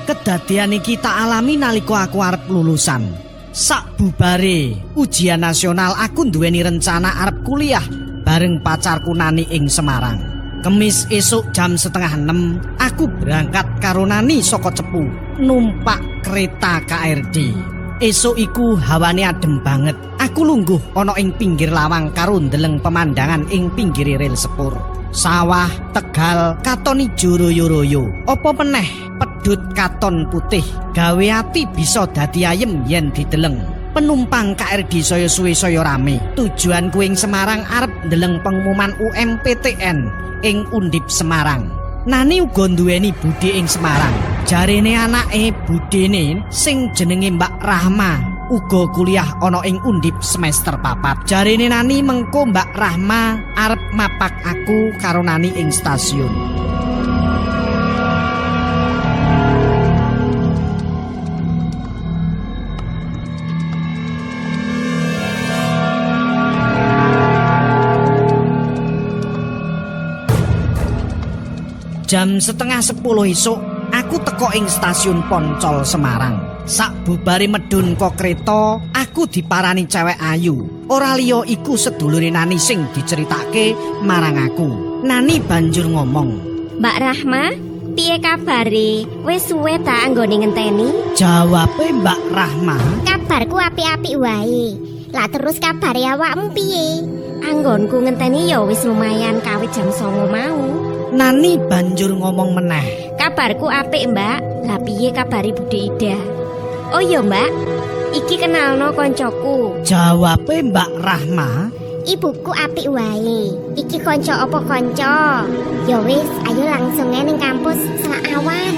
Kedadian iki tak alami nalika aku arep lulusan. Sakbubare ujian nasional aku nduweni rencana arep kuliah bareng pacarku Nani ing Semarang. Kemis esuk jam 5:30 aku berangkat karo Nani saka Cepu numpak kereta KRD. Esuk iku hawane adem banget. Aku lungguh ana ing pinggir lawang karo ndeleng pemandangan ing pinggir rel sepur. Sawah, Tegal, katon ijo royo-royo. Apa meneh pedhut katon putih. Gawe ati bisa dadi ayem yen dideleng. Penumpang KRD saya suwe saya rame. Tujuanku ing Semarang arep ndeleng pengumuman UMPTN ing Undip Semarang. Nani uga nduweni budhe ing Semarang. Jarene anake budhene sing jenenge Mbak Rahma uga kuliah ana ing Undip semester 4. Jarene Nani mengko Mbak Rahma arep mapak aku karo Nani ing stasiun. Jam 9:30 esuk aku teko ing stasiun Poncol Semarang. Sakbubare medhun kok kreta, aku diparani cewek ayu. Ora liya iku sedulure Nani sing diceritake marang aku. Nani banjur ngomong, "Mbak Rahma, piye kabare? Wis suwe ta anggone ngenteni?" Jawabe Mbak Rahma, "Kabarku apik-apik wae. Lah terus kabare awakmu piye? Anggonku ngenteni ya wis lumayan kawit jam 09.00 mau." Nani banjur ngomong meneh, "Kabarku apik, Mbak. Lah piye kabari Bude Ida?" "Oh iya, Mbak. Iki kenalno koncoku." Jawabe Mbak Rahma, "Ibuku apik wae. Iki konco apa konco? Ya wis, ayo langsung ning kampus selak awan."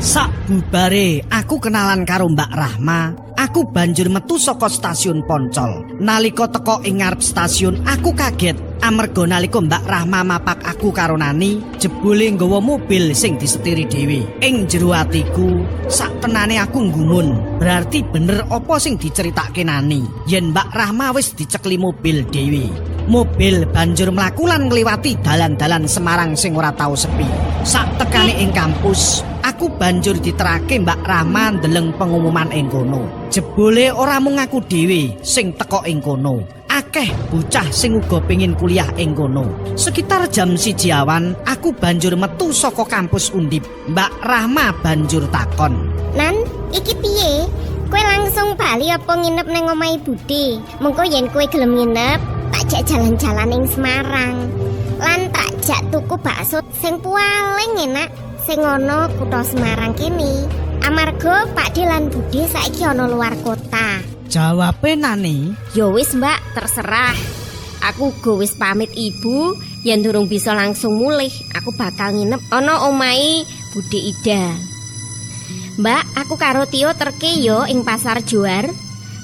Sakbubare aku kenalan karo Mbak Rahma, aku banjur metu saka stasiun Poncol. Nalika teko ing ngarep stasiun, aku kaget amarga nalika Mbak Rahma mapak aku karo Nani, jebule nggawa mobil sing disetiri dhewe. Ing jero atiku, saktenane aku nggumun. Berarti bener apa sing diceritake Nani, yen Mbak Rahma wis dicekli mobil dhewe. Mobil banjur mlaku lan ngliwati dalan-dalan Semarang sing ora tau sepi. Sak tekane ing kampus, aku banjur diterake Mbak Rahma ndeleng pengumuman ing kono. Jebule ora mung aku dhewe sing teko ing kono. Akeh bocah sing uga pengin kuliah ing kono. Sekitar jam 1 awan, aku banjur metu saka kampus Undip. Mbak Rahma banjur takon, "Nan, iki piye? Kowe langsung bali apa nginep nang omahe Bude? Mengko yen kowe gelem nginep, tak jak jalan-jalan ning Semarang. Lan tak jak tuku bakso sing paling enak sing ana kutha Semarang kene. Amarga Pakde lan Bude saiki ana luar kota." Jawabe Nani, "Ya wis, Mbak, terserah. Aku go wis pamit ibu, yen durung bisa langsung mulih, aku bakal nginep ana omahe Bude Ida. Mbak, aku karo Tio terke yo ing Pasar Johar.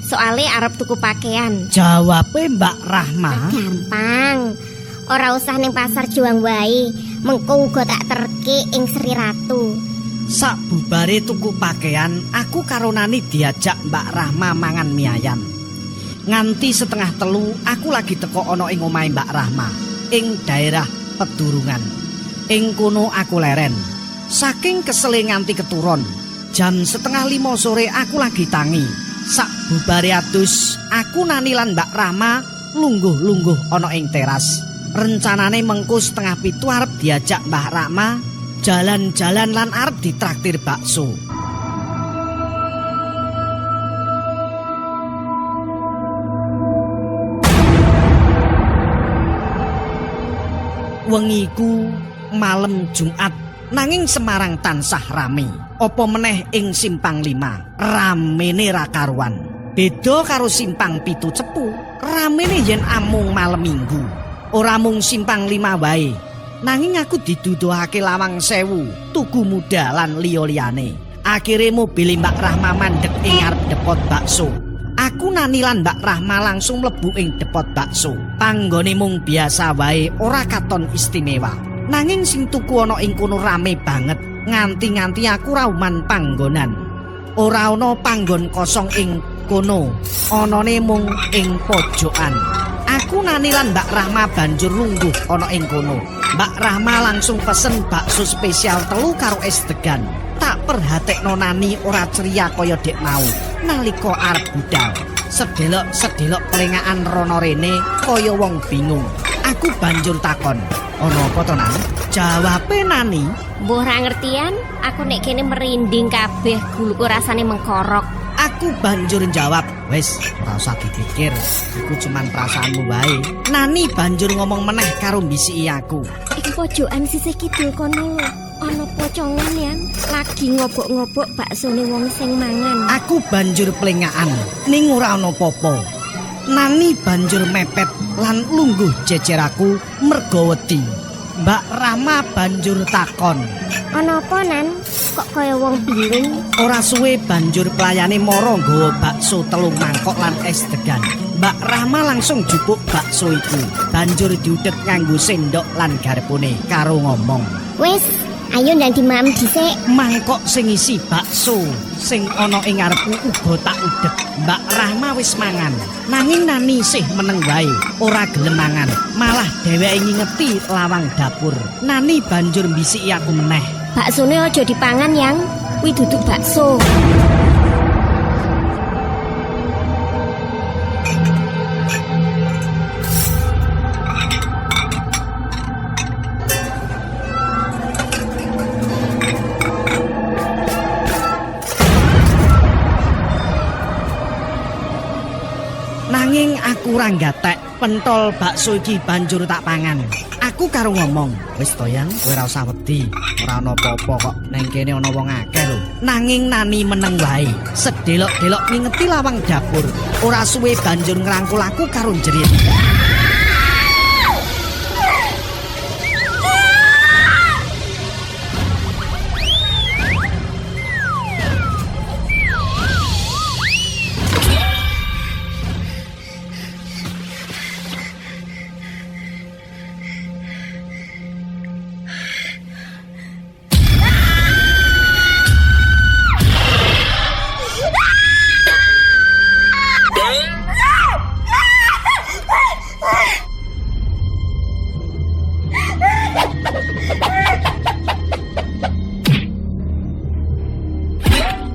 Soale arep tuku pakaian." Jawabe Mbak Rahma, "Gampang. Ora usah ning Pasar Juang wae, mengko uga tak terke ing Sri Ratu." Sakbubare tuku pakaian, aku karo Nani diajak Mbak Rahma mangan mie ayam. Nganti 2:30 aku lagi teko ana ing omahe Mbak Rahma ing daerah Pedurungan. Ing kono aku leren. Saking kesele nganti keturun. Jam 4:30 sore aku lagi tangi. Sakbubare adus, aku Nani lan Mbak Rahma lungguh-lungguh ana ing teras. Rencanane mengko 6:30 arep diajak Mbak Rahma jalan-jalan lan arep ditraktir bakso. Wengi iku malem Jumat, nanging Semarang tansah rame. Apa meneh ing Simpang 5, ramene ra karuan. Beda karo simpang Pitu Cepu, ramene yen amung malam Minggu. Ora mung simpang 5 wae, nanging aku diduduhake Lawang Sewu, Tugu Muda lan liya-liyane. Akhire mobil Mbak Rahma mandheg ing ngarep depot bakso. Aku nani lan Mbak Rahma langsung mlebu ing depot bakso. Panggone mung biasa wae, ora katon istimewa. Nanging sing tuku ana ing kono rame banget, nganti-nganti aku rauman panggonan. Ora ana panggon kosong ing kono, anane mung ing pojokan. Aku nani lan Mbak Rahma banjur lungguh ana ing kono. Mbak Rahma langsung pesen bakso spesial 3 karo es degan. Tak perhatekno nani ora ceria kaya dek mau nalika arep budal. Sedelok-sedelok pelengakan rono rene kaya wong bingung. Aku banjur takon, "Ana apa to, Nan?" Jawabe Nani, Mbah ra ngertian, aku nek kene merinding kabeh, guluku rasane mengkorok. Aku banjur jawab, "Wis, ora usah dipikir, iku cuman perasaanmu wae." Nani banjur ngomong meneh karo mbisiki aku. Ing pojokan sisih kidul kono lho, ana pocongan yang lagi ngobok-ngobok baksone wong sing mangan. Aku banjur plengakan, ning ora ana apa-apa. Nani banjur mepet lan lungguh jejer aku merga wedi. Mbak Rahma banjur takon, Ana apa, Nan? Kok kaya wong bingung? ora suwe banjur pelayane mara nggawa bakso 3 mangkok lan es degan. Mbak Rahma langsung jupuk bakso iku, banjur diudhet nganggo sendok lan garpune karo ngomong, Wis, ayo ndang dimam dhisik. "Mangkok sing isi bakso sing ana ing ngarepku uga tak udhet." Mbak Rahma wis mangan, nanging Nani sih meneng wae, ora gelem mangan, malah dheweke ngingeti lawang dapur. Nani banjur mbisiki aku meneh, Baksone aja dipangan, Yang. Kuwi duduk bakso. nanging aku ora gatek pentol bakso iki banjur tak pangan. Aku karo ngomong, "Wis to Yang, kowe ora usah wedi. Ora ana apa-apa kok, neng kene ana wong akeh lho." Nanging Nani meneng wae. Sedelok-delok ngingeti lawang dapur. Ora suwe banjur ngrangkul aku karo jerit.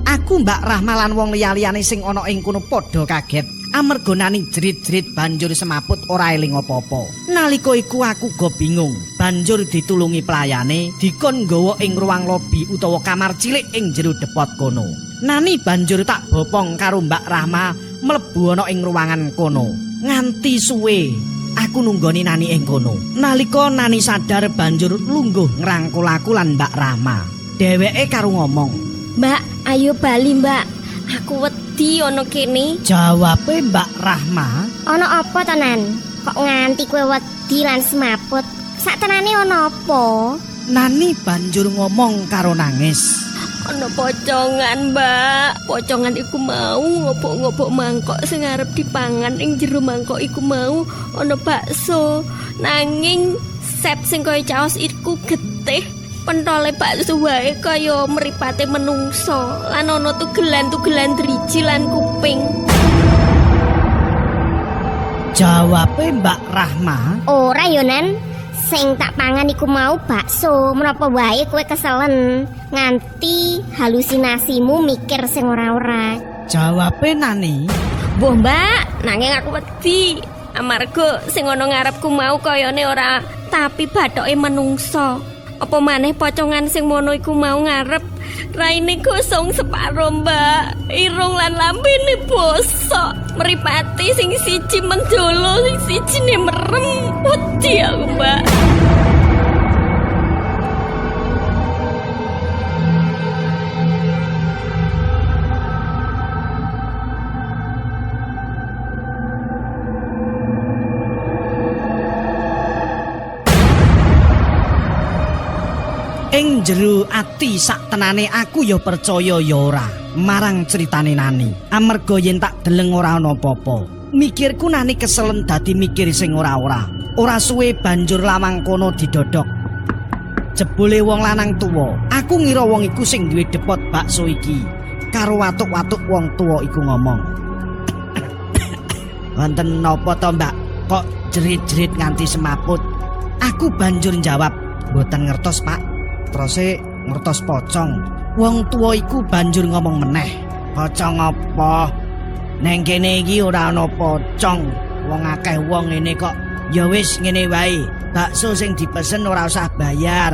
Aku Mbak Rahma lan wong liya-liyane sing ana ing kono padha kaget amarga Nani jerit-jerit banjur semaput ora eling apa-apa. Nalika iku aku go bingung, banjur ditulungi pelayane dikon nggawa ing ruang lobi utawa kamar cilik ing jero depot kono. Nani banjur tak bopong karo Mbak Rahma mlebu ana ing ruangan kono. Nganti suwe aku nunggoni Nani ing kono. Nalika Nani sadar banjur lungguh ngrangkul aku lan Mbak Rahma. Dheweke karo ngomong, Mbak, ayo bali Mbak. Aku wedi ana kene. Jawabe Mbak Rahma, Ana apa tenan? Kok nganti kowe wedi lan semaput? Saktenane ana apa? Nani banjur ngomong karo nangis. Ana pocongan, Mbak. Pocongan iku mau ngobok-ngobok mangkok sing arep dipangan ing jero mangkok iku mau ana bakso. Nanging sep sing kaya caos iku getih. Pentole bakso wae kaya mripate menungso. Lan ana tugelan-tugelan driji lan kuping. Jawabe Mbak Rahma, Ora yo Nan. Sing tak pangan iku mau bakso. Menapa wae kowe keselen nganti halusinasimu mikir sing ora-ora. jawabe Nani, Mbah, Mbak, nanging aku wedi. Amarga sing ana ngarepku mau kayane ora tapi bathoke menungso. Apa maneh pocongan sing mono iku mau ngarep raine gosong separo, Mbak. Irung lan lambene bosok. Mripate sing siji mendolo, sing sijine merem. Wedi aku, Mbak. Ing jero ati saktenane aku ya percaya ya ora marang critane Nani. Amarga yen tak deleng ora ana apa-apa. Mikirku Nani keselen dadi mikir sing ora-ora. Ora suwe banjur lawang kono didodok. Jebule wong lanang tuwa. Aku ngira wong iku sing duwe depot bakso iki. Karo watuk-watuk wong tuwa iku ngomong. Wonten napa to, Mbak? Kok jerit-jerit nganti semaput? Aku banjur njawab, "Mboten ngertos, Pak." Teruse ngertos pocong. Wong tuwa iku banjur ngomong meneh, "Pocong apa? Neng kene iki ora ana pocong. Wong akeh wong ngene kok. Ya wis ngene wae. Bakso sing dipesen ora usah bayar.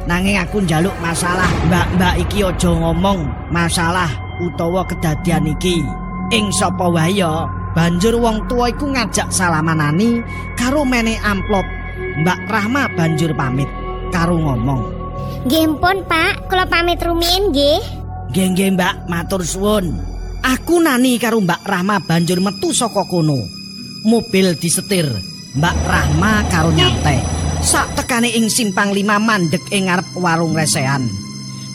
Nanging aku njaluk masalah. Mbak-mbak iki aja ngomong masalah utawa kedadian iki. Ing sapa wae ya." Banjur wong tuwa iku ngajak salamanani karo mene amplop. Mbak Rahma banjur pamit karo ngomong, Nggih pun Pak, kula pamit rumiyin nggih. "Nggih Mbak, matur suwun." Aku Nani karo Mbak Rahma banjur metu saka kono. Mobil disetir, Mbak Rahma karo nyantai. Sak tekane ing simpang 5 mandeg ing ngarep warung resehan.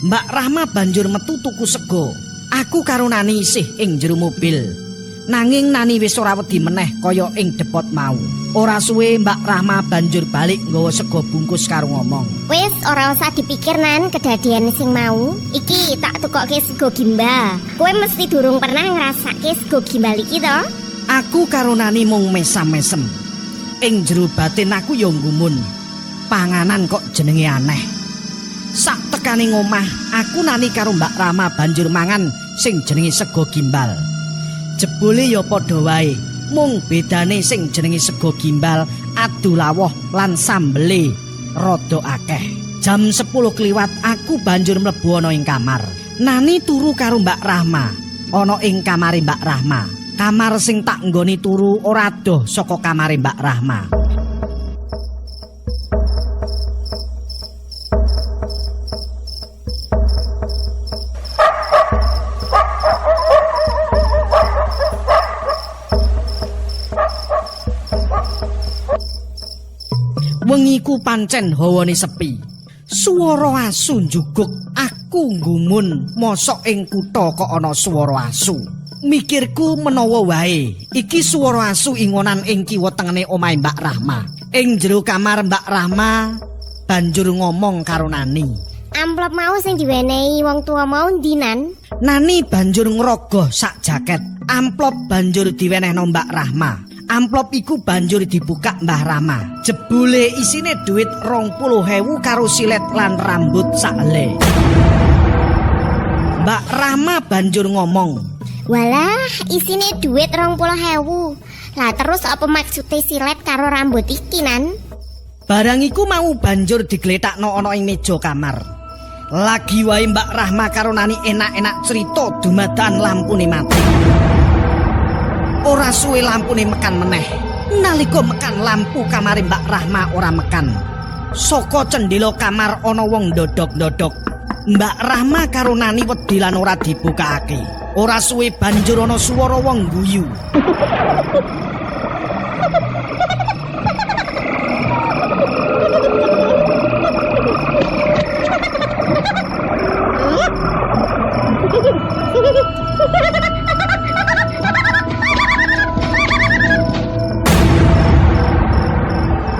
Mbak Rahma banjur metu tuku sego. Aku karo Nani isih ing jero mobil. Nanging Nani wis ora wedi meneh kaya ing depot mau. Ora suwe Mbak Rahma banjur balik nggawa sego bungkus karo ngomong, Wis ora usah dipikir Nan kedadian sing mau. Iki tak tukokke sego gimbal. Kowe mesti durung pernah ngrasake sego gimbal iki to? Aku karo Nani mung mesam-mesem. Ing jero batin aku ya nggumun. Panganan kok jenenge aneh. Sak tekane ngomah, aku Nani karo Mbak Rahma banjur mangan sing jenenge sego gimbal. Jebule ya padha wae, mung bedane sing jenenge sego gimbal adu lawuh lan sambele rada akeh. Jam 10 kliwat aku banjur mlebu ana ing kamar. Nani turu karo Mbak Rahma ana ing kamare Mbak Rahma. Kamar sing tak nggoni turu ora adoh saka kamare Mbak Rahma. Wengiku pancen hawane sepi. Swara asu njuguk. Aku nggumun, mosok ing kutha kok ana swara asu. Mikirku menawa wae iki swara asu ingonan ing kiwa tengene omahe Mbak Rahma. Ing jero kamar Mbak Rahma banjur ngomong karo Nani. Amplop mau sing diwenehi wong tua mau ndi Nan? Nani banjur ngrogoh sak jaket. Amplop banjur diwenehno Mbak Rahma. Amplop iku banjur dibuka Mbah Rahma. Jebule isine duit 20.000 karo silet lan rambut sakle. Mbak Rahma banjur ngomong, Walah, isine duit 20.000. Lah terus apa maksude silet karo rambut iki Nan? barang iku mau banjur digletakno ana ing meja kamar. Lagi wae Mbak Rahma karo Nani enak-enak cerita dumadakan lampune mati. Ora suwe lampune mekan meneh. Nalika mekan lampu kamare Mbak Rahma ora mekan. Saka cendela kamar ana wong ndodok-ndodok. Mbak Rahma karo Nani wedi lan ora dibukakake. Ora suwe banjur ana swara wong guyu.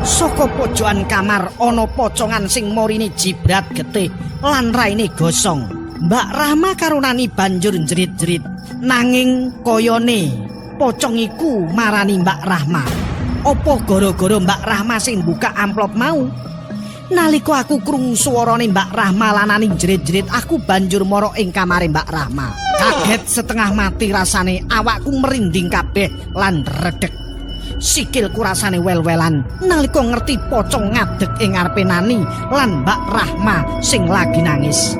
Saka pojokan kamar ana pocongan sing morine jibrat getih lan raine gosong. Mbak Rahma karo Nani banjur jerit-jerit. Nanging koyone pocong iku marani Mbak Rahma. Apa gara-gara Mbak Rahma sing buka amplop mau? Nalika aku krungu swarane Mbak Rahma lan Nani jerit-jerit, aku banjur mara ing kamare Mbak Rahma. Kaget setengah mati rasane, awakku merinding kabeh lan redeg. Sikilku rasane wel-welan nalika ngerti pocong ngadeg ing ngarepe Nani lan Mbak Rahma sing lagi nangis.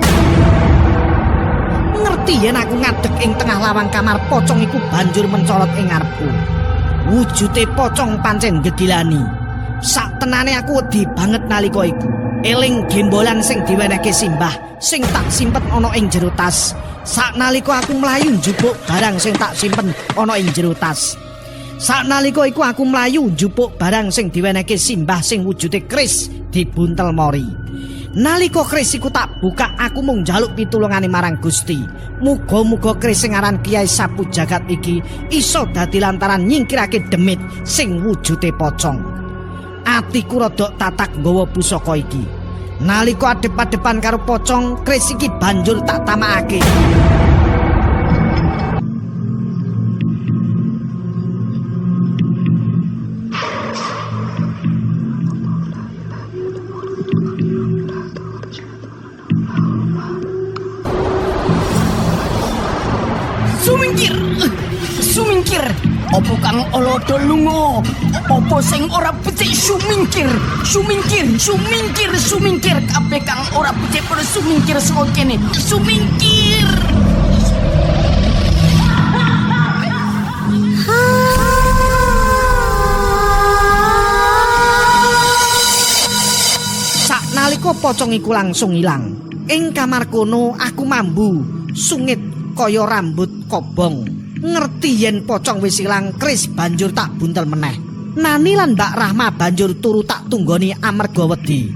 Ngerti yen aku ngadeg ing tengah lawang kamar, pocong iku banjur mencolot ing ngarepku. Wujude pocong pancen gedilani. Sak tenane aku wedi banget nalika iku. Eling gembolan sing diwenehke Simbah sing tak simpen ana ing jero tas. Sak nalika aku mlayu njupuk barang sing tak simpen ana ing jero tas. Saknalika iku aku mlayu njupuk barang sing diwenehke Simbah sing wujude keris dibuntel mori. Nalika keris iku tak buka, aku mung njaluk pitulungane marang Gusti. Muga-muga keris sing aran Kyai Sapu Jagat iki iso dadi lantaran nyingkirake demit sing wujude pocong. Atiku rada tatak nggawa pusaka iki. Nalika adep-adepan karo pocong, keris iki banjur tak tamakake. Sumingkir, opo kang olodo lunga? Opo sing ora becik sumingkir? Sumingkir, kabeh kang ora becik padha sumingkir saka kene. Sumingkir. Saknalika pocong iku langsung ilang. Ing kamar kono aku mambu, sungit kaya rambut kobong. Ngerti yen pocong wis ilang, keris banjur tak buntel meneh. Nani lan Mbak Rahma banjur turu tak tunggoni amarga wedi.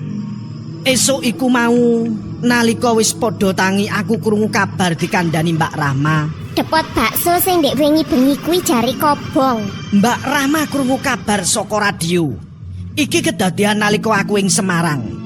Esuk iku mau nalika wis padha tangi, aku krungu kabar dikandani Mbak Rahma. Depot bakso sing ndek bengi-bengi kuwi jari kobong. Mbak Rahma krungu kabar saka radio. Iki kedadian nalika aku ing Semarang.